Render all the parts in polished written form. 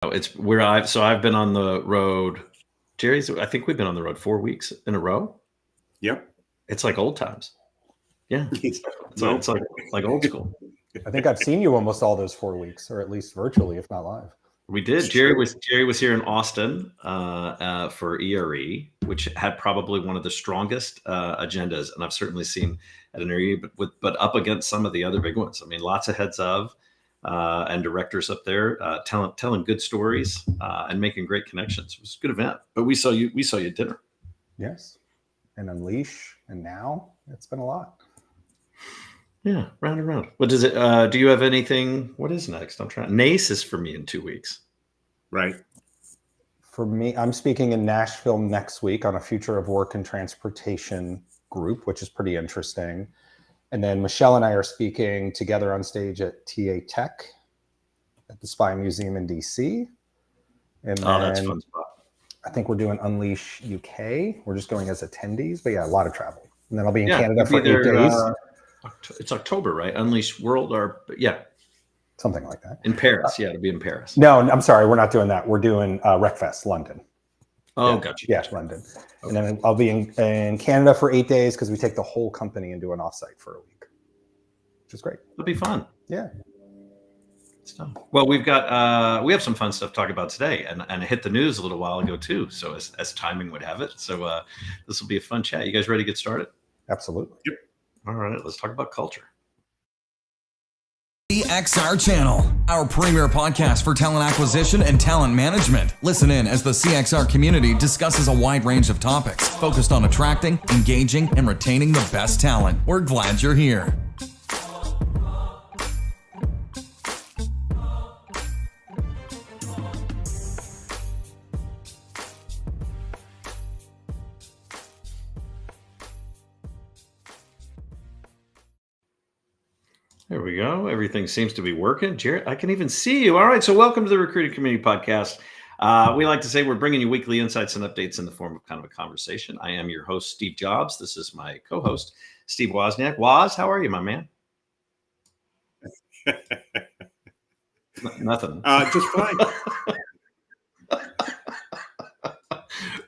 I've been on the road. I think we've been on the road 4 weeks in a row. Yep. It's like old times. Yeah. It's like old school. I think I've seen you almost all those 4 weeks, or at least virtually, if not live. We did. Jerry was here in Austin for ERE, which had probably one of the strongest agendas, and I've certainly seen at an ERE, but up against some of the other big ones. I mean, lots of heads of and directors up there telling good stories and making great connections. It was a good event. But we saw you at dinner. Yes, and Unleash, and now it's been a lot. Yeah, round and round. What does it? Do you have anything? What is next? I'm trying. NACE is for me in 2 weeks. Right. For me, I'm speaking in Nashville next week on a Future of Work and Transportation group, which is pretty interesting. And then Michelle and I are speaking together on stage at TA Tech at the Spy Museum in DC. And that's a fun spot. I think we're doing Unleash UK. We're just going as attendees, but yeah, a lot of travel. And then I'll be in Canada for 8 days. It's October, right? Unleash World, or something like that. In Paris, it'll be in Paris. No, I'm sorry, we're not doing that. We're doing RecFest, London. Oh, gotcha. Yeah, London. Okay. And then I'll be in Canada for 8 days because we take the whole company and do an offsite for a week, which is great. It'll be fun. Yeah. Well, we have some fun stuff to talk about today, and it hit the news a little while ago too. So as timing would have it, so this will be a fun chat. You guys ready to get started? Absolutely. Yep. All right, let's talk about culture. CXR Channel, our premier podcast for talent acquisition and talent management. Listen in as the CXR community discusses a wide range of topics focused on attracting, engaging, and retaining the best talent. We're glad you're here. There we go. Everything seems to be working. Jarrett, I can even see you. All right. So welcome to the Recruiting Community Podcast. We like to say we're bringing you weekly insights and updates in the form of kind of a conversation. I am your host, Steve Jobs. This is my co-host, Steve Wozniak. Woz, how are you, my man? Nothing. Just fine.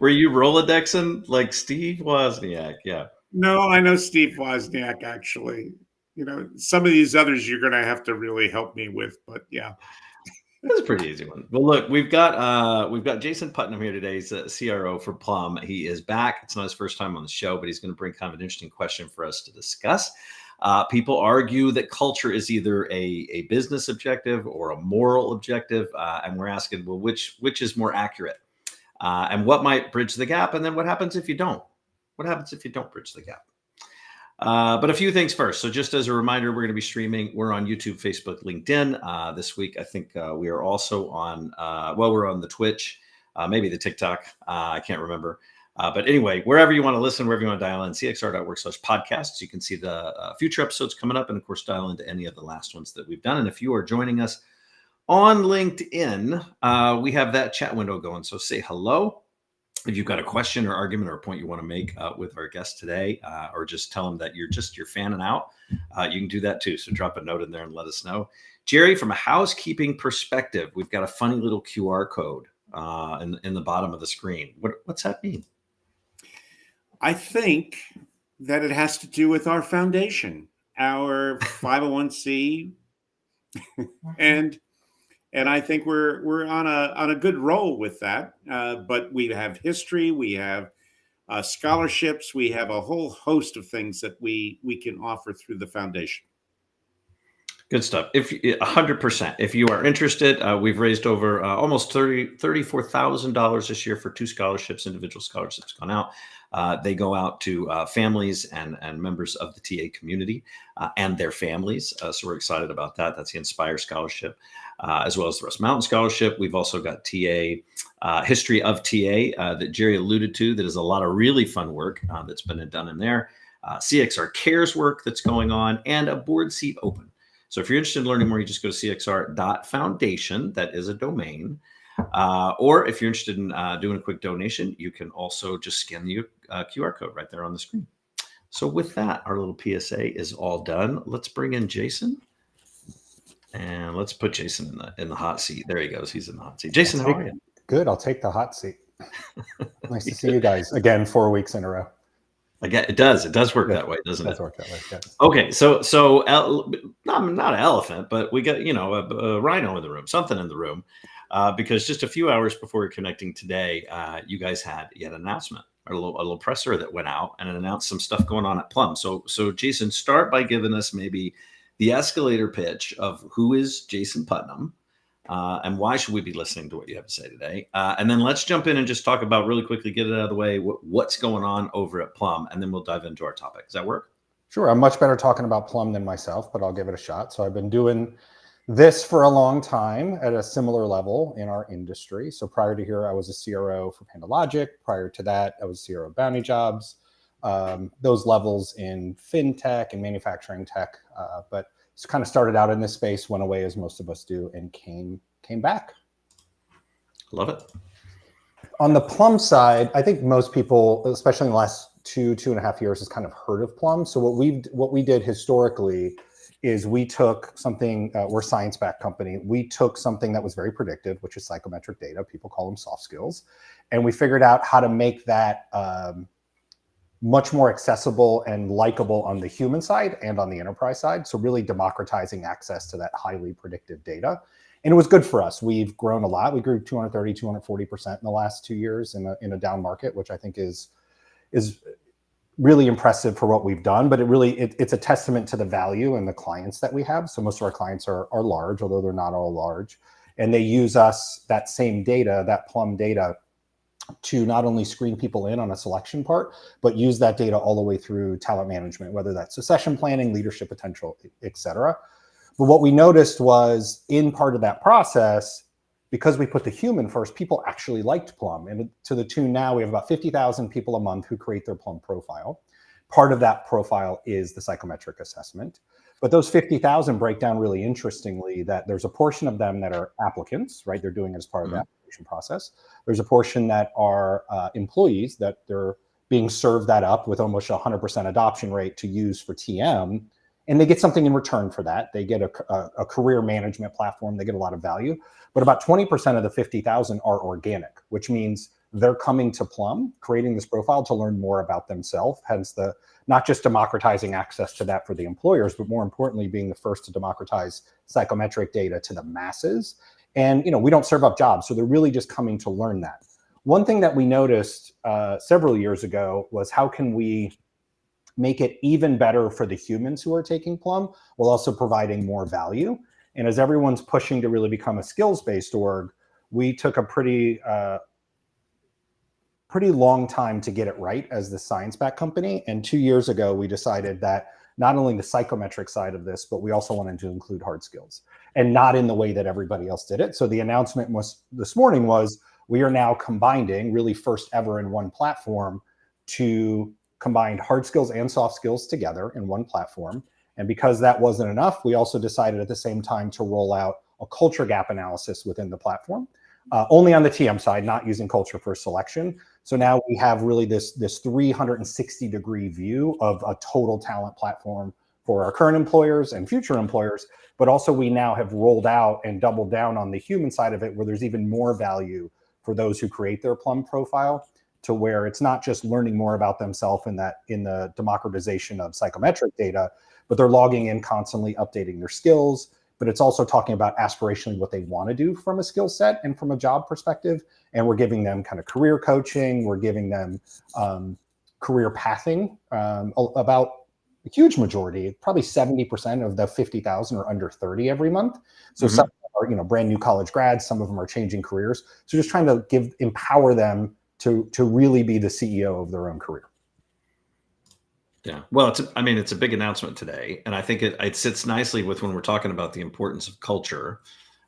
Were you Rolodexing like Steve Wozniak? Yeah. No, I know Steve Wozniak, actually. You know, some of these others you're going to have to really help me with, but yeah. That's a pretty easy one. Well, look, we've got Jason Putnam here today. He's a CRO for Plum. He is back. It's not his first time on the show, but he's going to bring kind of an interesting question for us to discuss. People argue that culture is either a business objective or a moral objective, and we're asking, well, which is more accurate, and what might bridge the gap, and then what happens if you don't? What happens if you don't bridge the gap? But a few things first. So just as a reminder, we're going to be streaming. We're on YouTube, Facebook, LinkedIn. This week, I think we are also on, we're on the Twitch, maybe the TikTok. I can't remember. But anyway, wherever you want to listen, wherever you want to dial in, cxr.work/podcasts. You can see the future episodes coming up and, of course, dial into any of the last ones that we've done. And if you are joining us on LinkedIn, we have that chat window going. So say hello. If you've got a question or argument or a point you want to make with our guest today, or just tell them that you're fanning out, you can do that too. So drop a note in there and let us know. Jerry, from a housekeeping perspective, we've got a funny little QR code in the bottom of the screen. What's that mean? I think that it has to do with our foundation, our 501c, and I think we're on a good roll with that. But we have history, we have scholarships, we have a whole host of things that we can offer through the foundation. Good stuff. If 100%, if you are interested, we've raised over almost $34,000 this year for 2 scholarships, individual scholarships gone out. They go out to families and members of the TA community and their families. So we're excited about that. That's the Inspire Scholarship, as well as the Rust Mountain Scholarship. We've also got TA, History of TA that Jerry alluded to. That is a lot of really fun work that's been done in there. CXR Cares work that's going on, and a board seat open. So if you're interested in learning more, you just go to cxr.foundation. That is a domain. Or if you're interested in doing a quick donation, you can also just scan the QR code right there on the screen. So with that, our little PSA is all done. Let's bring in Jason. And let's put Jason in the hot seat. There he goes. He's in the hot seat. Jason, how are you? Good. I'll take the hot seat. Nice to see you guys again, 4 weeks in a row. Again, it does work that way, doesn't it? It does work that way. Yes. Okay, so not an elephant, but we got a rhino in the room, something in the room, because just a few hours before we're connecting today, you guys had yet an announcement, a little presser that went out and it announced some stuff going on at Plum. So Jason, start by giving us maybe the escalator pitch of who is Jason Putnam, and why should we be listening to what you have to say today? And then let's jump in and just talk about really quickly, get it out of the way, what's going on over at Plum, and then we'll dive into our topic. Does that work? Sure. I'm much better talking about Plum than myself, but I'll give it a shot. So I've been doing this for a long time at a similar level in our industry. So prior to here, I was a CRO for PandaLogic. Prior to that, I was CRO of Bounty Jobs. Those levels in fintech and manufacturing tech, but it's kind of started out in this space, went away as most of us do, and came back. Love it. On the Plum side, I think most people, especially in the last 2.5 years, has kind of heard of Plum. So what we did historically is we took something, we're a science-backed company. We took something that was very predictive, which is psychometric data. People call them soft skills. And we figured out how to make that much more accessible and likable on the human side and on the enterprise side. So really democratizing access to that highly predictive data. And it was good for us. We've grown a lot. We grew 230, 240% in the last 2 years in a down market, which I think is really impressive for what we've done. But it's a testament to the value and the clients that we have. So most of our clients are large, although they're not all large. And they use us, that same data, that Plum data, to not only screen people in on a selection part, but use that data all the way through talent management, whether that's succession planning, leadership potential, et cetera. But what we noticed was in part of that process, because we put the human first, people actually liked Plum. And to the tune now, we have about 50,000 people a month who create their Plum profile. Part of that profile is the psychometric assessment. But those 50,000 break down really interestingly that there's a portion of them that are applicants, right? They're doing it as part of the application process. There's a portion that are employees that they're being served that up with almost 100% adoption rate to use for TM. And they get something in return for that. They get a career management platform. They get a lot of value. But about 20% of the 50,000 are organic, which means they're coming to Plum, creating this profile to learn more about themselves, hence the not just democratizing access to that for the employers, but more importantly, being the first to democratize psychometric data to the masses. And we don't serve up jobs, so they're really just coming to learn that. One thing that we noticed several years ago was how can we make it even better for the humans who are taking Plum while also providing more value. And as everyone's pushing to really become a skills-based org, we took a pretty long time to get it right as the science-backed company. And 2 years ago, we decided that not only the psychometric side of this, but we also wanted to include hard skills and not in the way that everybody else did it. So the announcement this morning was we are now combining, really first ever in one platform, to combine hard skills and soft skills together in one platform. And because that wasn't enough, we also decided at the same time to roll out a culture gap analysis within the platform, only on the TM side, not using culture for selection. So now we have really this 360-degree view of a total talent platform for our current employers and future employers. But also we now have rolled out and doubled down on the human side of it, where there's even more value for those who create their Plum profile, to where it's not just learning more about themselves in the democratization of psychometric data, but they're logging in constantly, updating their skills. But it's also talking about aspirationally what they want to do from a skill set and from a job perspective. And we're giving them kind of career coaching. We're giving them career pathing. About a huge majority, probably 70% of the 50,000 are under 30 every month. So some are brand new college grads. Some of them are changing careers. So just trying to empower them to really be the CEO of their own career. Yeah, well, it's a big announcement today, and I think it sits nicely with when we're talking about the importance of culture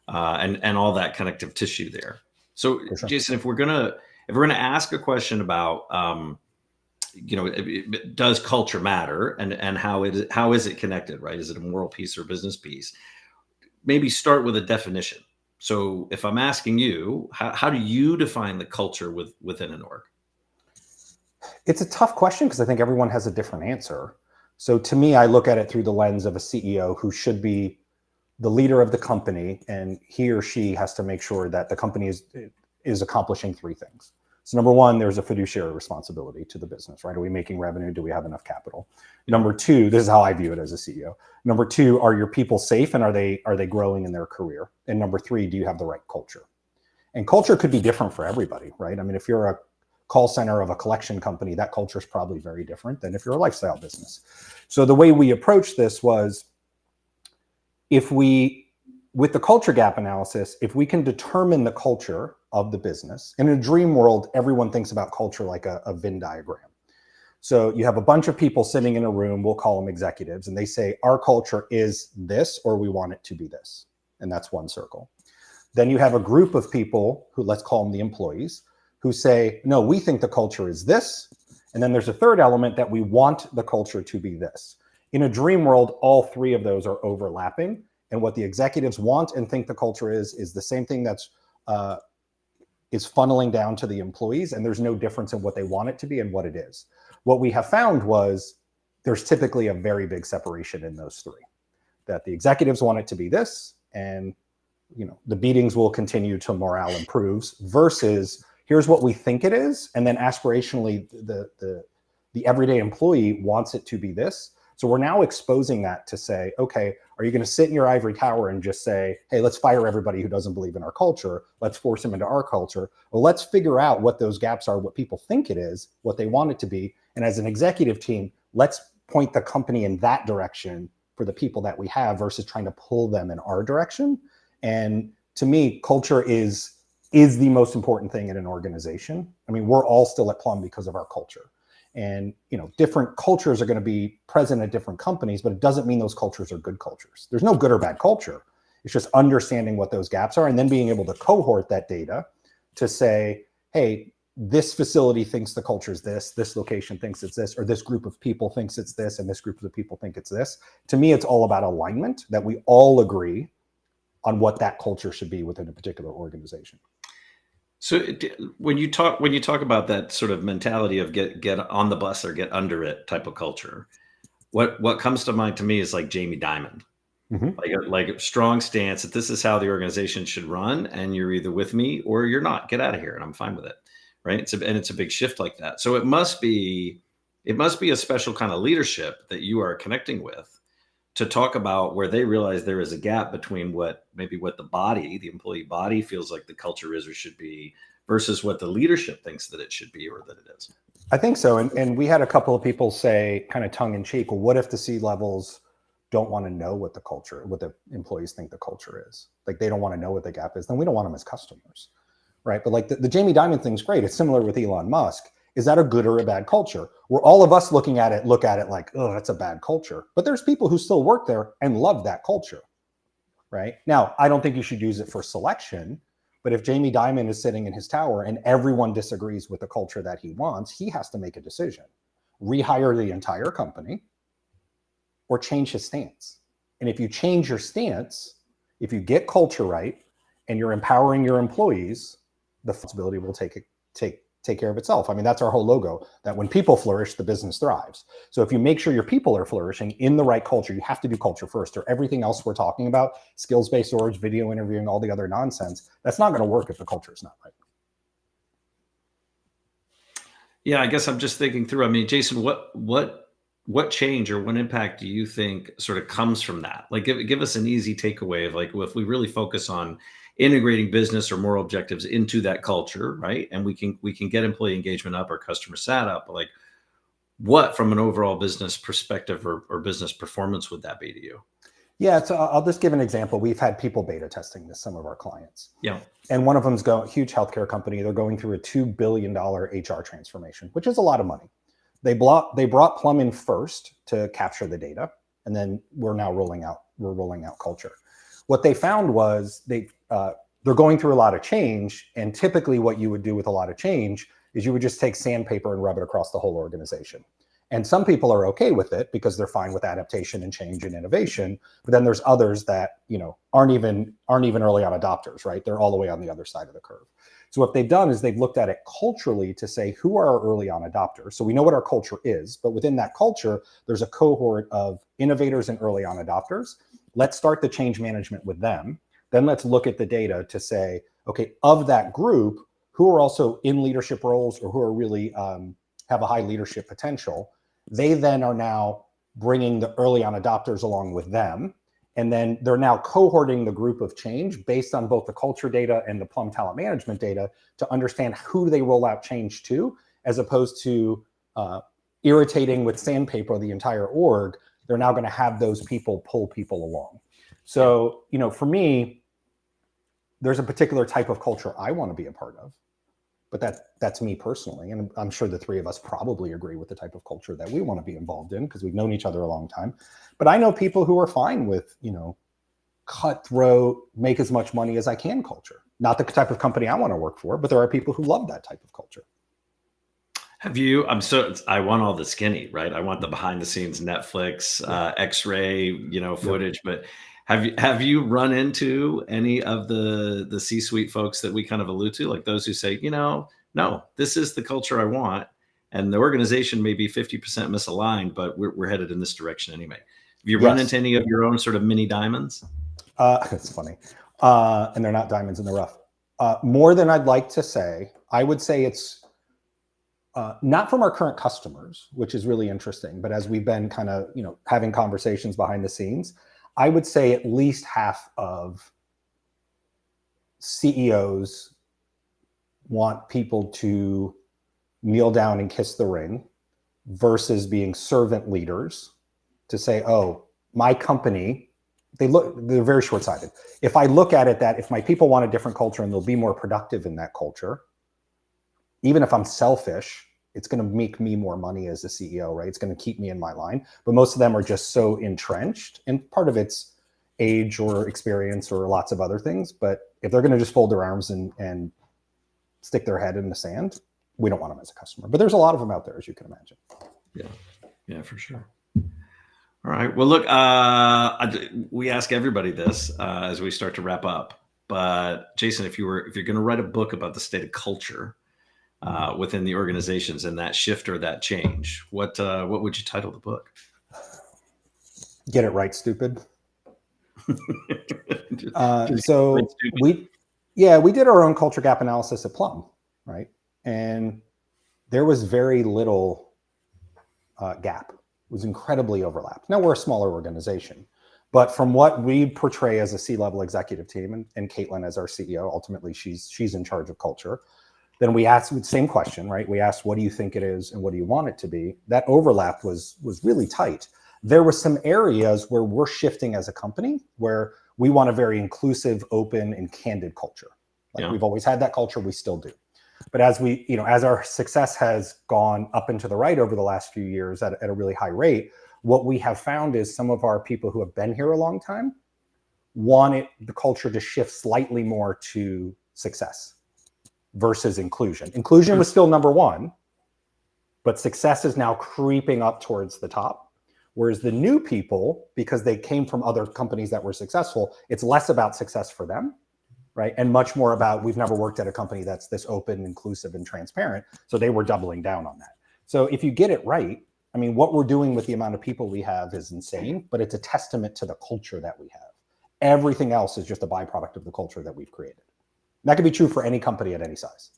and all that connective tissue there. So, sure. Jason, if we're gonna ask a question about does culture matter and how is it connected, right? Is it a moral piece or a business piece? Maybe start with a definition. So, if I'm asking you, how do you define the culture within an org? It's a tough question because I think everyone has a different answer. So to me, I look at it through the lens of a CEO who should be the leader of the company, and he or she has to make sure that the company is accomplishing three things. So number one, there's a fiduciary responsibility to the business, right? Are we making revenue? Do we have enough capital? Number two, this is how I view it as a CEO. Number two, are your people safe and are they growing in their career? And number three, do you have the right culture? And culture could be different for everybody, right? I mean, if you're a call center of a collection company, that culture is probably very different than if you're a lifestyle business. So the way we approached this was, with the culture gap analysis, if we can determine the culture of the business, in a dream world, everyone thinks about culture like a Venn diagram. So you have a bunch of people sitting in a room, we'll call them executives, and they say, our culture is this, or we want it to be this. And that's one circle. Then you have a group of people who, let's call them the employees, who say, no, we think the culture is this. And then there's a third element that we want the culture to be this. In a dream world, all three of those are overlapping. And what the executives want and think the culture is the same thing that's is funneling down to the employees. And there's no difference in what they want it to be and what it is. What we have found was there's typically a very big separation in those three, that the executives want it to be this, and the meetings will continue till morale improves, versus here's what we think it is, and then aspirationally the everyday employee wants it to be this. So we're now exposing that to say, okay, are you going to sit in your ivory tower and just say, hey, let's fire everybody who doesn't believe in our culture, let's force them into our culture? Well, let's figure out what those gaps are, what people think it is, what they want it to be, and as an executive team, let's point the company in that direction for the people that we have versus trying to pull them in our direction. And to me, culture is the most important thing in an organization. I mean, we're all still at Plum because of our culture. And different cultures are going to be present at different companies, but it doesn't mean those cultures are good cultures. There's no good or bad culture. It's just understanding what those gaps are and then being able to cohort that data to say, hey, this facility thinks the culture is this location thinks it's this, or this group of people thinks it's this, and this group of people think it's this. To me, it's all about alignment, that we all agree on what that culture should be within a particular organization. So when you talk about that sort of mentality of get on the bus or get under it type of culture, what comes to mind to me is like Jamie Dimon, like a strong stance that this is how the organization should run, and you're either with me or you're not. Get out of here, and I'm fine with it, right? It's a big shift like that. So it must be a special kind of leadership that you are connecting with to talk about where they realize there is a gap between what the employee body feels like the culture is or should be versus what the leadership thinks that it should be or that it is. I think so. And we had a couple of people say, kind of tongue in cheek, well, what if the C-levels don't want to know what the employees think the culture is? Like, they don't want to know what the gap is. Then we don't want them as customers, right? But like the Jamie Dimon thing's great. It's similar with Elon Musk. Is that a good or a bad culture? Where all of us look at it like, oh, that's a bad culture. But there's people who still work there and love that culture, right? Now, I don't think you should use it for selection, but if Jamie Dimon is sitting in his tower and everyone disagrees with the culture that he wants, he has to make a decision. Rehire the entire company or change his stance. And if you change your stance, if you get culture right and you're empowering your employees, the responsibility will take care of itself. I mean, that's our whole logo, that when people flourish, the business thrives. So if you make sure your people are flourishing in the right culture, you have to do culture first, or everything else we're talking about, skills-based orgs, video interviewing, all the other nonsense, that's not going to work if the culture is not right. Yeah, I guess I'm just thinking through. I mean, Jason, what change or what impact do you think sort of comes from that? Like, give us an easy takeaway of like, well, if we really focus on integrating business or moral objectives into that culture, right? And we can get employee engagement up or customer sat up. Like, what from an overall business perspective or business performance would that be to you? Yeah, so I'll just give an example. We've had people beta testing this, some of our clients. Yeah. And one of them's a huge healthcare company. They're going through a $2 billion HR transformation, which is a lot of money. They brought Plum in first to capture the data, and then we're rolling out culture. What they found was they're going through a lot of change, and typically what you would do with a lot of change is you would just take sandpaper and rub it across the whole organization. And some people are okay with it because they're fine with adaptation and change and innovation. But then there's others that aren't even early on adopters, right? They're all the way on the other side of the curve. So what they've done is they've looked at it culturally to say, who are our early on adopters? So we know what our culture is, but within that culture, there's a cohort of innovators and early on adopters. Let's start the change management with them. Then let's look at the data to say, okay, of that group, who are also in leadership roles or who are really have a high leadership potential. They then are now bringing the early on adopters along with them. And then they're now cohorting the group of change based on both the culture data and the Plum talent management data to understand who they roll out change to, as opposed to irritating with sandpaper the entire org. They're now going to have those people pull people along. So, you know, for me, there's a particular type of culture I want to be a part of, but that's me personally. And I'm sure the three of us probably agree with the type of culture that we want to be involved in because we've known each other a long time. But I know people who are fine with, you know, cutthroat, make as much money as I can culture. Not the type of company I want to work for, but there are people who love that type of culture. I want all the skinny, right? I want the behind the scenes Netflix, X-ray, you know, footage, but have you run into any of the C-suite folks that we kind of allude to, like those who say, you know, no, this is the culture I want, and the organization may be 50% misaligned, but we're headed in this direction anyway. Have you run into any of your own sort of mini diamonds? It's funny, and they're not diamonds in the rough. More than I'd like to say, I would say it's not from our current customers, which is really interesting. But as we've been kind of, you know, having conversations behind the scenes, I would say at least half of CEOs want people to kneel down and kiss the ring versus being servant leaders to say, oh, my company, they're very short-sighted. If I look at it that if my people want a different culture and they'll be more productive in that culture, even if I'm selfish, it's going to make me more money as a CEO, right? It's going to keep me in my line. But most of them are just so entrenched, and part of it's age or experience or lots of other things. But if they're going to just fold their arms and stick their head in the sand, we don't want them as a customer. But there's a lot of them out there, as you can imagine. Yeah, for sure. All right. Well, look, we ask everybody this as we start to wrap up. But Jason, if you're going to write a book about the state of culture within the organizations and that shift or that change, what would you title the book? Get it right, stupid. So we did our own culture gap analysis at Plum, right? And there was very little gap. It was incredibly overlapped. Now we're a smaller organization, but from what we portray as a C-level executive team, and Caitlin as our CEO, ultimately she's in charge of culture. Then we asked the same question, right? We asked, what do you think it is and what do you want it to be? That overlap was really tight. There were some areas where we're shifting as a company where we want a very inclusive, open, and candid culture. We've always had that culture, we still do. But as our success has gone up and to the right over the last few years at a really high rate, what we have found is some of our people who have been here a long time wanted the culture to shift slightly more to success versus inclusion. Inclusion was still number one, but success is now creeping up towards the top. Whereas the new people, because they came from other companies that were successful, it's less about success for them, right? And much more about, we've never worked at a company that's this open, inclusive, and transparent. So they were doubling down on that. So if you get it right, I mean, what we're doing with the amount of people we have is insane, but it's a testament to the culture that we have. Everything else is just a byproduct of the culture that we've created. And that could be true for any company at any size.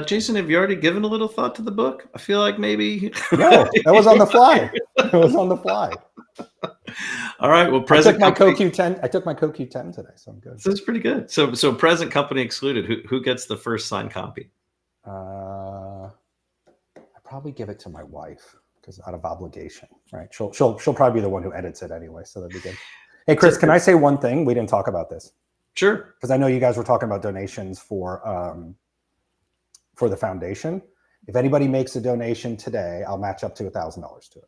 Jason, have you already given a little thought to the book? I feel like maybe. No, that was on the fly. It was on the fly. All right. Well, I took my CoQ10 today, so I'm good. So it's pretty good. So present company excluded. Who gets the first signed copy? I probably give it to my wife because out of obligation, right? She'll probably be the one who edits it anyway, so that'd be good. Hey, Chris, can I say one thing? We didn't talk about this. Sure. Because I know you guys were talking about donations for the foundation. If anybody makes a donation today, I'll match up to $1,000 to it.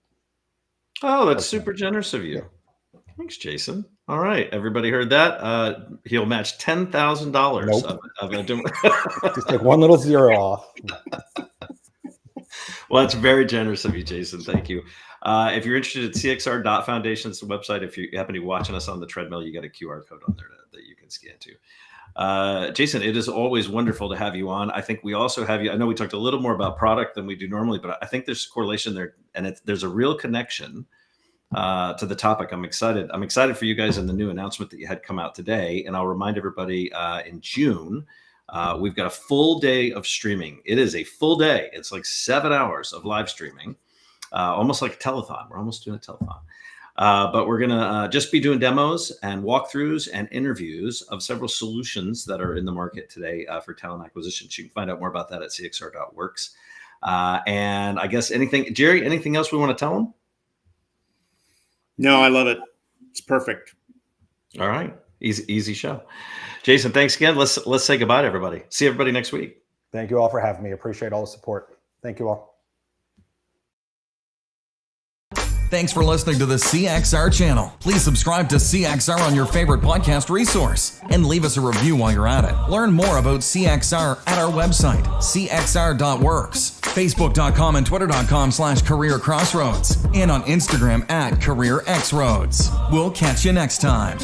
Oh, that's super generous of you. Yeah. Thanks, Jason. All right. Everybody heard that. He'll match $10,000. Nope. Just take one little zero off. Well, that's very generous of you, Jason. Thank you. If you're interested at cxr.foundation, it's the website. If you happen to be watching us on the treadmill, you got a QR code on there that you can scan to. Jason, it is always wonderful to have you on. I think we also have you. I know we talked a little more about product than we do normally, but I think there's correlation there, and there's a real connection to the topic. I'm excited. I'm excited for you guys and the new announcement that you had come out today. And I'll remind everybody in June, we've got a full day of streaming. It is a full day. It's like 7 hours of live streaming, almost like a telethon. We're almost doing a telethon. But we're going to just be doing demos and walkthroughs and interviews of several solutions that are in the market today for talent acquisition. You can find out more about that at cxr.works. And I guess Jerry, anything else we want to tell them? No, I love it. It's perfect. All right. Easy show. Jason, thanks again. Let's say goodbye to everybody. See everybody next week. Thank you all for having me. Appreciate all the support. Thank you all. Thanks for listening to the CXR channel. Please subscribe to CXR on your favorite podcast resource and leave us a review while you're at it. Learn more about CXR at our website, cxr.works, facebook.com and twitter.com/careercrossroads, and on Instagram at careerxroads. We'll catch you next time.